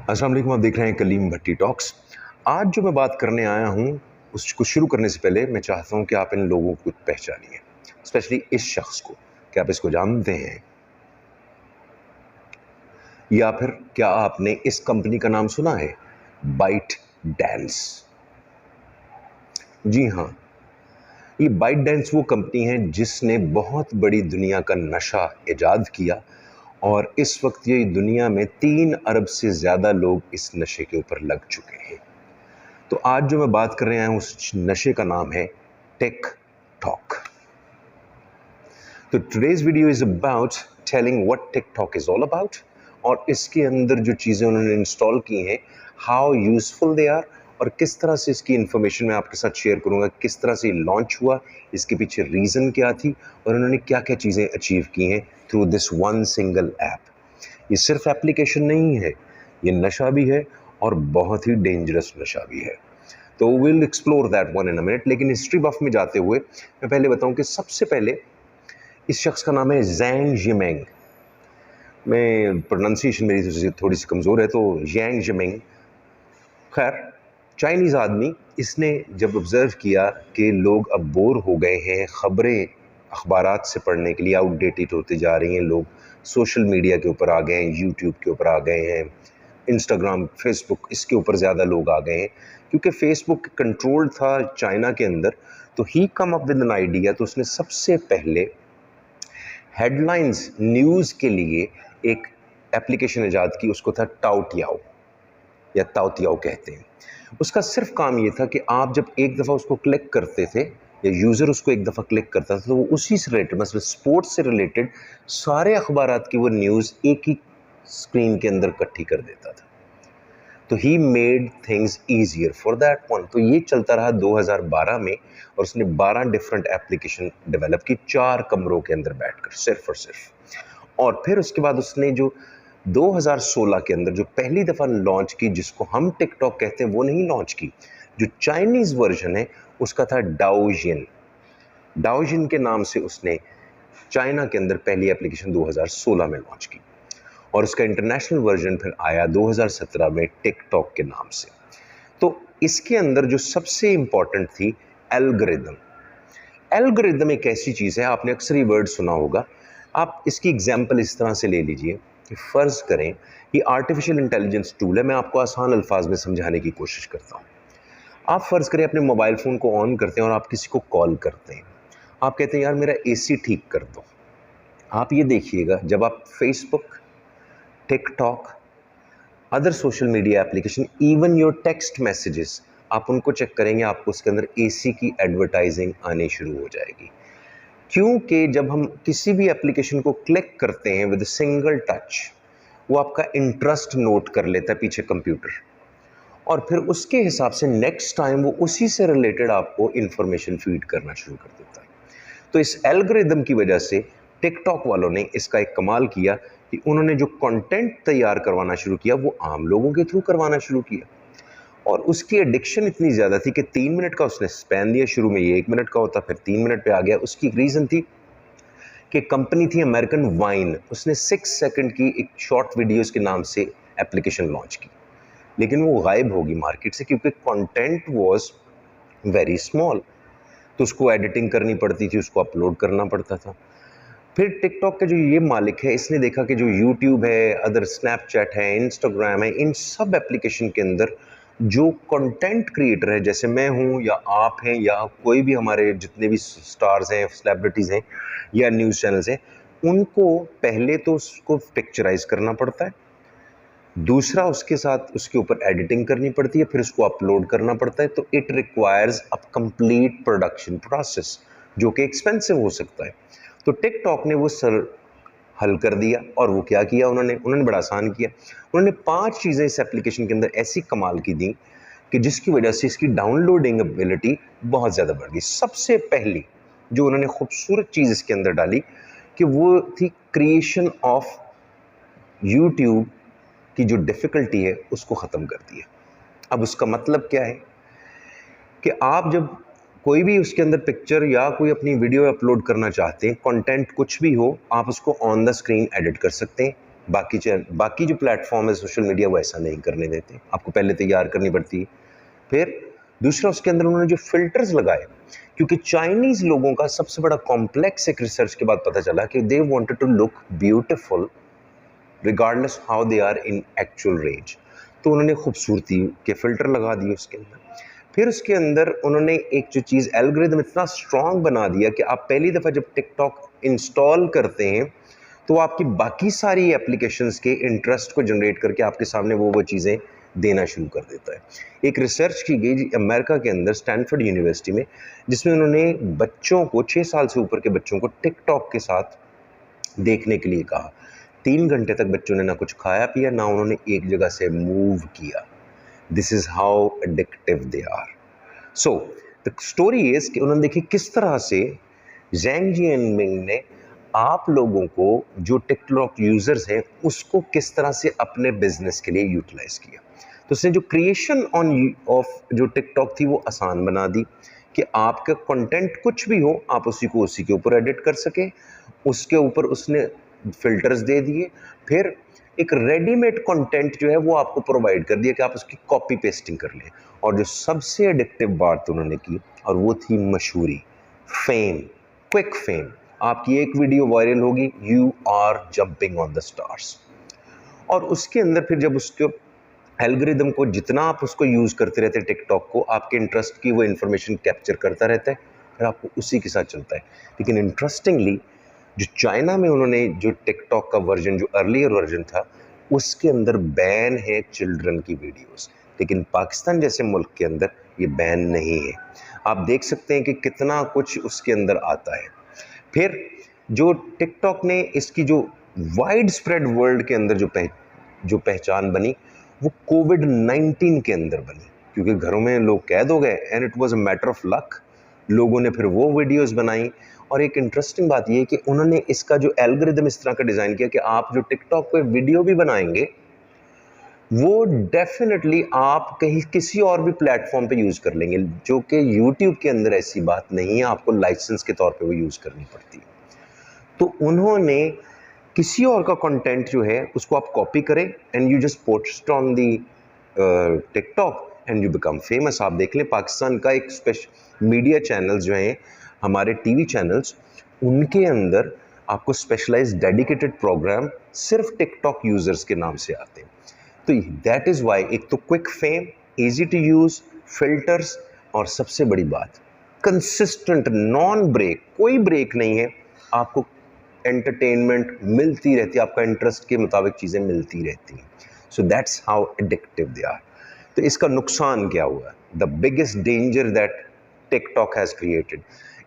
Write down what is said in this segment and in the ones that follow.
अस्सलाम वालेकुम, आप देख रहे हैं कलीम भट्टी टॉक्स। आज जो मैं बात करने आया हूँ उसको शुरू करने से पहले मैं चाहता हूँ कि आप इन लोगों को पहचानिए, स्पेशली इस शख्स को। क्या आप इसको जानते हैं? या फिर क्या आपने इस कंपनी का नाम सुना है? Bite dance. जी हाँ, ये बाइट डांस वो कंपनी है जिसने बहुत बड़ी दुनिया का नशा इजाद किया और इस वक्त ये दुनिया में 3 अरब से ज़्यादा लोग इस नशे के ऊपर लग चुके हैं। तो आज जो मैं बात कर रहा हूँ उस नशे का नाम है टिक टॉक। तो today's video is about telling what TikTok is all about और इसके अंदर जो चीज़ें उन्होंने इंस्टॉल की हैं, हाउ यूजफुल दे आर, और किस तरह से इसकी इन्फॉर्मेशन मैं आपके साथ शेयर करूंगा, किस तरह से लॉन्च हुआ, इसके पीछे रीज़न क्या थी और उन्होंने क्या क्या चीज़ें अचीव की हैं through this one single app. ये सिर्फ एप्लीकेशन नहीं है, ये नशा भी है और बहुत ही डेंजरस नशा भी है। तो will explore that one in a minute. लेकिन हिस्ट्री बफ में जाते हुए मैं पहले बताऊं कि सबसे पहले इस शख्स का नाम है ज़ैंग जिमिंग। मैं प्रोनाउंसिएशन मेरी थोड़ी सी कमज़ोर है, तो ज़ैंग जिमिंग। खैर, चाइनीज़ आदमी, इसने जब ऑब्ज़र्व किया कि लोग अब बोर हो गए हैं ख़बरें अखबारात से पढ़ने के लिए, आउटडेटेड होते जा रही हैं, लोग सोशल मीडिया के ऊपर आ गए हैं, यूट्यूब के ऊपर आ गए हैं, इंस्टाग्राम, फेसबुक, इसके ऊपर ज़्यादा लोग आ गए हैं क्योंकि फेसबुक कंट्रोल था चाइना के अंदर। तो he come up with an idea. तो उसने सबसे पहले हेडलाइंस न्यूज़ के लिए एक एप्लीकेशन ईजाद की, उसको था टाओटियाओ या ताओतियाओ कहते हैं। उसका सिर्फ काम ये था कि आप जब एक दफ़ा उसको क्लिक करते थे या यूज़र उसको एक दफ़ा क्लिक करता था तो वो उसी से रिलेटेड, मतलब स्पोर्ट्स से रिलेटेड सारे अखबारात की वो न्यूज़ एक ही स्क्रीन के अंदर इकट्ठी कर देता था। तो he made things easier for that one. तो ये चलता रहा 2012 में और उसने 12 डिफरेंट एप्लीकेशन डेवलप की 4 कमरों के अंदर बैठकर, सिर्फ और सिर्फ। और फिर उसके बाद उसने जो 2016 के अंदर जो पहली दफ़ा लॉन्च की, जिसको हम टिकटॉक कहते हैं, वो नहीं लॉन्च की। जो चाइनीज़ वर्जन है उसका था डाओजिन। डाओजिन के नाम से उसने चाइना के अंदर पहली एप्लीकेशन 2016 में लॉन्च की और उसका इंटरनेशनल वर्जन फिर आया 2017 में टिकटॉक के नाम से। तो इसके अंदर जो सबसे इंपॉर्टेंट थी एल्गोरिदम। एल्गोरिदम एक ऐसी चीज़ है, आपने अक्सर ये वर्ड सुना होगा। आप इसकी एग्जांपल इस तरह से ले लीजिए कि फ़र्ज़ करें ये आर्टिफिशियल इंटेलिजेंस टूल है। मैं आपको आसान अल्फाज में समझाने की कोशिश करता हूँ। आप फ़र्ज़ करें अपने मोबाइल फ़ोन को ऑन करते हैं और आप किसी को कॉल करते हैं। आप कहते हैं यार मेरा एसी ठीक कर दो। आप ये देखिएगा, जब आप Facebook, TikTok, other social media application, even your text messages, आप उनको चेक करेंगे, आपको उसके अंदर एसी की एडवर्टाइजिंग आनी शुरू हो जाएगी। क्योंकि जब हम किसी भी एप्लीकेशन को क्लिक करते हैं विद सिंगल टच, वो आपका इंटरेस्ट नोट कर लेता है पीछे कंप्यूटर और फिर उसके हिसाब से नेक्स्ट टाइम वो उसी से रिलेटेड आपको इंफॉर्मेशन फीड करना शुरू कर देता है। तो इस एल्गोरिदम की वजह से टिकटॉक वालों ने इसका एक कमाल किया कि उन्होंने जो कंटेंट तैयार करवाना शुरू किया वो आम लोगों के थ्रू करवाना शुरू किया और उसकी एडिक्शन इतनी ज़्यादा थी कि 3 मिनट का उसने स्पैन दिया। शुरू में ये 1 मिनट का होता, फिर 3 मिनट पे आ गया। उसकी रीज़न थी कि कंपनी थी अमेरिकन वाइन, उसने 6 सेकंड की एक शॉर्ट वीडियोस के नाम से एप्लीकेशन लॉन्च की, लेकिन वो गायब होगी मार्केट से क्योंकि कंटेंट वाज वेरी स्मॉल। तो उसको एडिटिंग करनी पड़ती थी, उसको अपलोड करना पड़ता था। फिर टिकटॉक का जो ये मालिक है, इसने देखा कि जो यूट्यूब है, अदर स्नैपचैट है, इंस्टाग्राम है, इन सब एप्लीकेशन के अंदर जो कंटेंट क्रिएटर है, जैसे मैं हूँ या आप हैं या कोई भी हमारे जितने भी स्टार्स हैं, सेलिब्रिटीज़ हैं या न्यूज़ चैनल्स हैं, उनको पहले तो उसको पिक्चराइज करना पड़ता है, दूसरा उसके साथ उसके ऊपर एडिटिंग करनी पड़ती है, फिर उसको अपलोड करना पड़ता है। तो it requires a complete production process जो कि एक्सपेंसिव हो सकता है। तो टिकटॉक ने वो सर हल कर दिया और वो क्या किया उन्होंने बड़ा आसान किया। उन्होंने 5 चीज़ें इस एप्लीकेशन के अंदर ऐसी कमाल की दी कि जिसकी वजह से इसकी डाउनलोडिंग एबिलिटी बहुत ज़्यादा बढ़ गई। सबसे पहली जो उन्होंने खूबसूरत चीज़ इसके अंदर डाली कि वो थी क्रिएशन ऑफ यूट्यूब की जो डिफ़िकल्टी है उसको ख़त्म कर दिया। अब उसका मतलब क्या है कि आप जब कोई भी उसके अंदर पिक्चर या कोई अपनी वीडियो अपलोड करना चाहते हैं, कंटेंट कुछ भी हो, आप उसको ऑन द स्क्रीन एडिट कर सकते हैं, बाकी जो प्लेटफॉर्म है सोशल मीडिया वो ऐसा नहीं करने देते, आपको पहले तैयार करनी पड़ती है। फिर दूसरा उसके अंदर उन्होंने जो फिल्टर्स लगाए, क्योंकि चाइनीज़ लोगों का सबसे बड़ा कॉम्प्लेक्स एक रिसर्च के बाद पता चला कि they wanted to look beautiful regardless how they are in actual range. तो उन्होंने खूबसूरती के फ़िल्टर लगा दिए उसके अंदर। फिर उसके अंदर उन्होंने एक जो चीज़ एल्गोरिदम इतना स्ट्रॉन्ग बना दिया कि आप पहली दफ़ा जब टिकटॉक इंस्टॉल करते हैं तो आपकी बाकी सारी एप्लीकेशंस के इंटरेस्ट को जनरेट करके आपके सामने वो चीज़ें देना शुरू कर देता है। एक रिसर्च की गई अमेरिका के अंदर स्टैनफोर्ड यूनिवर्सिटी में, जिसमें उन्होंने बच्चों को 6 साल से ऊपर के बच्चों को टिकटॉक के साथ देखने के लिए कहा। 3 घंटे तक बच्चों ने ना कुछ खाया पिया, ना उन्होंने एक जगह से मूव किया। This is how addictive they are. So the story is कि उन्होंने देखी किस तरह से ज़ैंग जिनपिंग ने आप लोगों को जो टिकटॉक यूज़र्स हैं उसको किस तरह से अपने बिजनेस के लिए यूटिलाइज़ किया। तो उसने जो क्रिएशन ऑफ जो टिकटॉक थी वो आसान बना दी कि आपका कंटेंट कुछ भी हो आप उसी के ऊपर एडिट कर सके। उसके ऊपर उसने फिल्टर्स दे दिए, फिर एक रेडीमेड कंटेंट जो है वो आपको प्रोवाइड कर दिया कि आप उसकी कॉपी पेस्टिंग कर लें। और जो सबसे एडिक्टिव बात उन्होंने की और वो थी मशहूरी, फेम, क्विक फेम। आपकी एक वीडियो वायरल होगी, you are jumping on the stars. और उसके अंदर फिर जब उसके एल्गोरिदम को जितना आप उसको यूज़ करते रहते हैं टिकटॉक को, आपके इंटरेस्ट की वो इन्फॉर्मेशन कैप्चर करता रहता है, फिर आपको उसी के साथ चलता है। लेकिन इंटरेस्टिंगली जो चाइना में उन्होंने जो टिकटॉक का वर्जन, जो अर्लियर वर्जन था, उसके अंदर बैन है चिल्ड्रन की वीडियोस, लेकिन पाकिस्तान जैसे मुल्क के अंदर ये बैन नहीं है। आप देख सकते हैं कि कितना कुछ उसके अंदर आता है। फिर जो टिकटॉक ने इसकी जो वाइड स्प्रेड वर्ल्ड के अंदर जो पहचान बनी वो कोविड-19 के अंदर बनी, क्योंकि घरों में लोग कैद हो गए and it was a matter of luck. लोगों ने फिर वो वीडियोस बनाई। और एक इंटरेस्टिंग बात ये है कि उन्होंने इसका जो एल्गोरिदम इस तरह का डिज़ाइन किया कि आप जो टिकटॉक पे वीडियो भी बनाएंगे वो डेफिनेटली आप कहीं किसी और भी प्लेटफॉर्म पे यूज़ कर लेंगे, जो कि यूट्यूब के अंदर ऐसी बात नहीं है, आपको लाइसेंस के तौर पे वो यूज़ करनी पड़ती है। तो उन्होंने किसी और का कंटेंट जो है उसको आप कॉपी करें and you just post on the TikTok and you become famous. आप देख लें पाकिस्तान का एक स्पेशल मीडिया चैनल्स जो हैं, हमारे टीवी चैनल्स, उनके अंदर आपको स्पेशलाइज्ड डेडिकेटेड प्रोग्राम सिर्फ टिकटॉक यूज़र्स के नाम से आते हैं। तो दैट इज़ वाई, एक तो quick fame, easy to use, filters, और सबसे बड़ी बात कंसिस्टेंट, नॉन ब्रेक, कोई ब्रेक नहीं है, आपको एंटरटेनमेंट मिलती रहती है, आपका इंटरेस्ट के मुताबिक चीज़ें मिलती रहती हैं। So that's how addictive they are. तो इसका नुकसान क्या हुआ? The biggest danger that TikTok has created,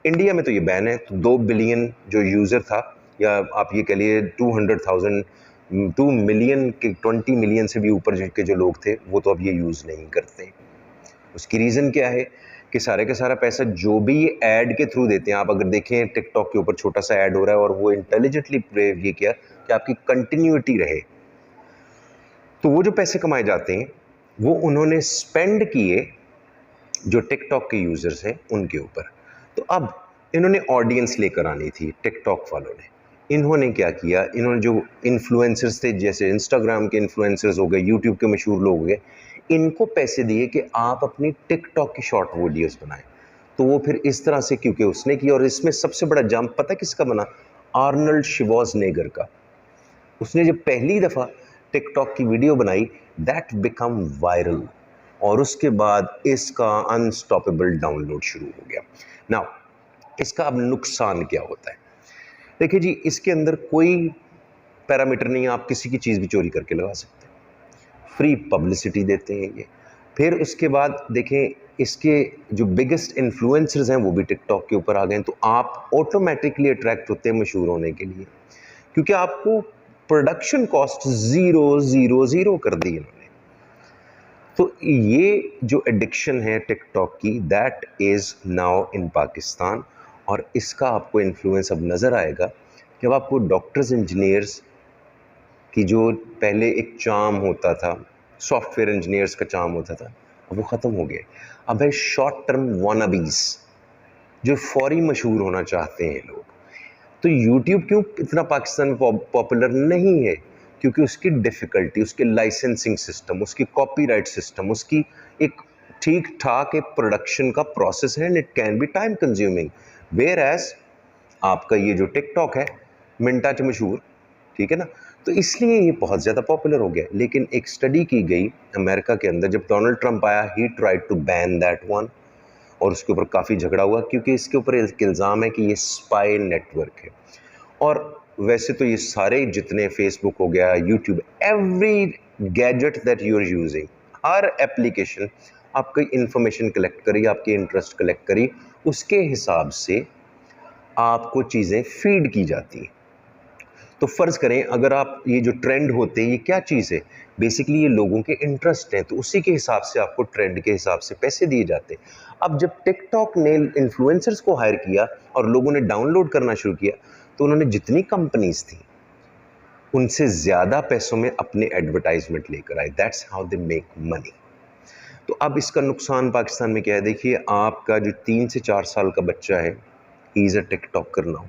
India में तो ये बैन है, तो 2 बिलियन जो यूज़र था, या आप ये कह लिए 200,000, 2 मिलियन के 20 मिलियन से भी ऊपर के जो लोग थे वो तो अब ये यूज़ नहीं करते। उसकी रीज़न क्या है कि सारे का सारा पैसा जो भी ये ऐड के थ्रू देते हैं, आप अगर देखें टिकटॉक के ऊपर छोटा सा ऐड हो रहा है और वो इंटेलिजेंटली ये किया कि आपकी कंटिन्यूटी रहे, तो वो जो पैसे कमाए जाते हैं वो उन्होंने स्पेंड किए जो टिकटॉक के यूज़र्स हैं उनके ऊपर। तो अब इन्होंने ऑडियंस लेकर आनी थी टिकटॉक वालों ने। इन्होंने क्या किया, इन्होंने जो इन्फ्लुएंसर्स थे, जैसे इंस्टाग्राम के इन्फ्लुएंसर्स हो गए, यूट्यूब के मशहूर लोग हो गए, इनको पैसे दिए कि आप अपनी टिकटॉक की शॉर्ट वीडियोस बनाएं। तो वो फिर इस तरह से, क्योंकि उसने किया, और इसमें सबसे बड़ा जंप पता किसका बना? आर्नल्ड शिवार्ज़नेगर का। उसने जब पहली दफ़ा टिकटॉक की वीडियो बनाई, दैट बिकम वायरल, और उसके बाद इसका अनस्टॉपेबल डाउनलोड शुरू हो गया। नाउ इसका अब नुकसान क्या होता है? देखिए जी, इसके अंदर कोई पैरामीटर नहीं है, आप किसी की चीज़ भी चोरी करके लगा सकते हैं, फ्री पब्लिसिटी देते हैं ये। फिर उसके बाद देखें, इसके जो बिगेस्ट इन्फ्लुएंसर्स हैं वो भी टिकटॉक के ऊपर आ गए हैं, तो आप ऑटोमेटिकली अट्रैक्ट होते हैं मशहूर होने के लिए, क्योंकि आपको प्रोडक्शन कॉस्ट ज़ीरो कर दी इन्होंने। तो ये जो एडिक्शन है टिकटॉक की, that is now in Pakistan, और इसका आपको इन्फ्लुएंस अब नज़र आएगा जब आपको डॉक्टर्स, इंजीनियर्स की जो पहले एक चार्म होता था, सॉफ्टवेयर इंजीनियर्स का चार्म होता था, अब वो ख़त्म हो गया। अब है शॉर्ट टर्म वानाबीज़, जो फौरी मशहूर होना चाहते हैं लोग। तो यूट्यूब क्यों इतना पाकिस्तान में पॉपुलर नहीं है? क्योंकि उसकी डिफ़िकल्टी, उसके लाइसेंसिंग सिस्टम, उसकी कॉपीराइट सिस्टम, उसकी एक ठीक-ठाक एक प्रोडक्शन का प्रोसेस है and it can be time consuming. Where as आपका ये जो टिकटॉक है, मिनटा च मशहूर, ठीक है ना? तो इसलिए ये बहुत ज़्यादा पॉपुलर हो गया। लेकिन एक स्टडी की गई अमेरिका के अंदर, जब डोनाल्ड ट्रंप आया, he tried to ban that one, और उसके ऊपर काफ़ी झगड़ा हुआ क्योंकि इसके ऊपर एक इल्ज़ाम है कि ये स्पाई नेटवर्क है। और वैसे तो ये सारे जितने फेसबुक हो गया, YouTube, every gadget that you are using, हर एप्लीकेशन आपकी इंफॉर्मेशन कलेक्ट करी, आपके इंटरेस्ट कलेक्ट करी, उसके हिसाब से आपको चीज़ें फीड की जाती हैं। तो फ़र्ज़ करें अगर आप ये जो ट्रेंड होते हैं, ये क्या चीज़ है? बेसिकली ये लोगों के इंटरेस्ट हैं, तो उसी के हिसाब से आपको ट्रेंड के हिसाब से पैसे दिए जाते हैं। अब जब टिकटॉक ने इन्फ्लुएंसर्स को हायर किया और लोगों ने डाउनलोड करना शुरू किया, तो उन्होंने जितनी कंपनीज़ थी, उनसे ज़्यादा पैसों में अपने एडवर्टाइज़मेंट लेकर आए। That's how they make money. तो अब इसका नुकसान पाकिस्तान में क्या है? देखिए, आपका जो 3 से 4 साल का बच्चा है, he is a TikToker now.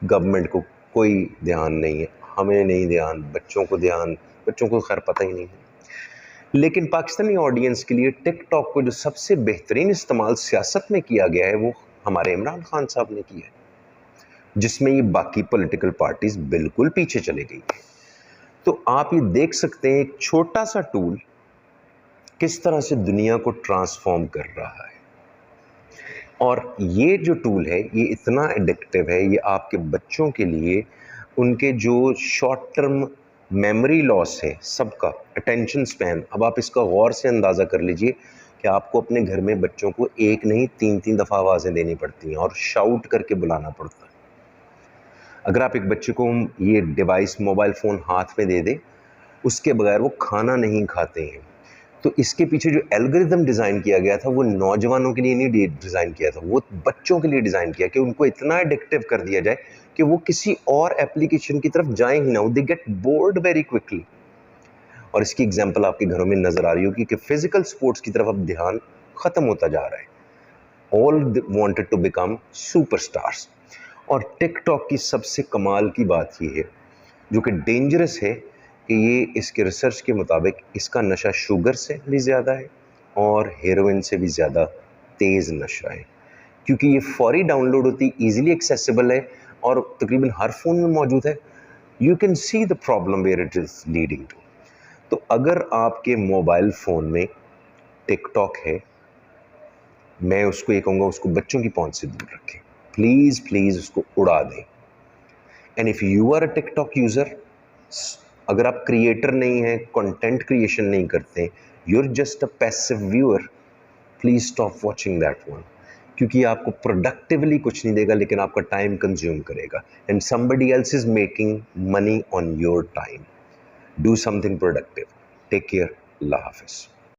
Government को कोई ध्यान नहीं है, हमें नहीं ध्यान, बच्चों को खैर पता ही नहीं है। लेकिन पाकिस्तानी ऑडियंस के लिए टिकटॉक को जो सबसे बेहतरीन इस्तेमाल सियासत में किया गया है, वो हमारे इमरान खान साहब ने किया है, जिसमें ये बाकी पॉलिटिकल पार्टीज बिल्कुल पीछे चले गई है। तो आप ये देख सकते हैं एक छोटा सा टूल किस तरह से दुनिया को ट्रांसफॉर्म कर रहा है। और ये जो टूल है, ये इतना एडिक्टिव है, ये आपके बच्चों के लिए उनके जो शॉर्ट टर्म मेमोरी लॉस है सबका, अटेंशन स्पैन, अब आप इसका गौर से अंदाज़ा कर लीजिए कि आपको अपने घर में बच्चों को एक नहीं 3-3 दफ़ा आवाज़ें देनी पड़ती हैं और शाउट करके बुलाना पड़ता है। अगर आप एक बच्चे को ये डिवाइस मोबाइल फ़ोन हाथ में दे दें, उसके बगैर वो खाना नहीं खाते हैं। तो इसके पीछे जो एल्गोरिदम डिज़ाइन किया गया था, वो नौजवानों के लिए नहीं डिज़ाइन किया था, वो बच्चों के लिए डिज़ाइन किया कि उनको इतना एडिक्टिव कर दिया जाए कि वो किसी और एप्लीकेशन की तरफ जाएं ही ना, they get bored very quickly. और इसकी एग्जांपल आपके घरों में नज़र आ रही होगी कि फिजिकल स्पोर्ट्स की तरफ अब ध्यान ख़त्म होता जा रहा है। All wanted to become superstars. और टिकटॉक की सबसे कमाल की बात ये है, जो कि डेंजरस है, कि ये इसके रिसर्च के मुताबिक इसका नशा शुगर से भी ज़्यादा है और हेरोइन से भी ज़्यादा तेज़ नशा है, क्योंकि ये फौरी डाउनलोड होती, ईजिली एक्सेसिबल है और तकरीबन हर फ़ोन में मौजूद है। You can see the problem where it is leading to. तो अगर आपके मोबाइल फ़ोन में टिकटॉक है, मैं उसको ये कहूँगा, उसको बच्चों की पहुँच से दूर रखें। प्लीज़ प्लीज़ उसको उड़ा दें। And if you are a TikTok user, अगर आप क्रिएटर नहीं हैं, कंटेंट क्रिएशन नहीं करते, you are just a passive viewer, please stop watching that one, क्योंकि आपको प्रोडक्टिवली कुछ नहीं देगा, लेकिन आपका टाइम कंज्यूम करेगा and somebody else is making money on your time. Do something productive. Take care. अल्लाह हाफिज़।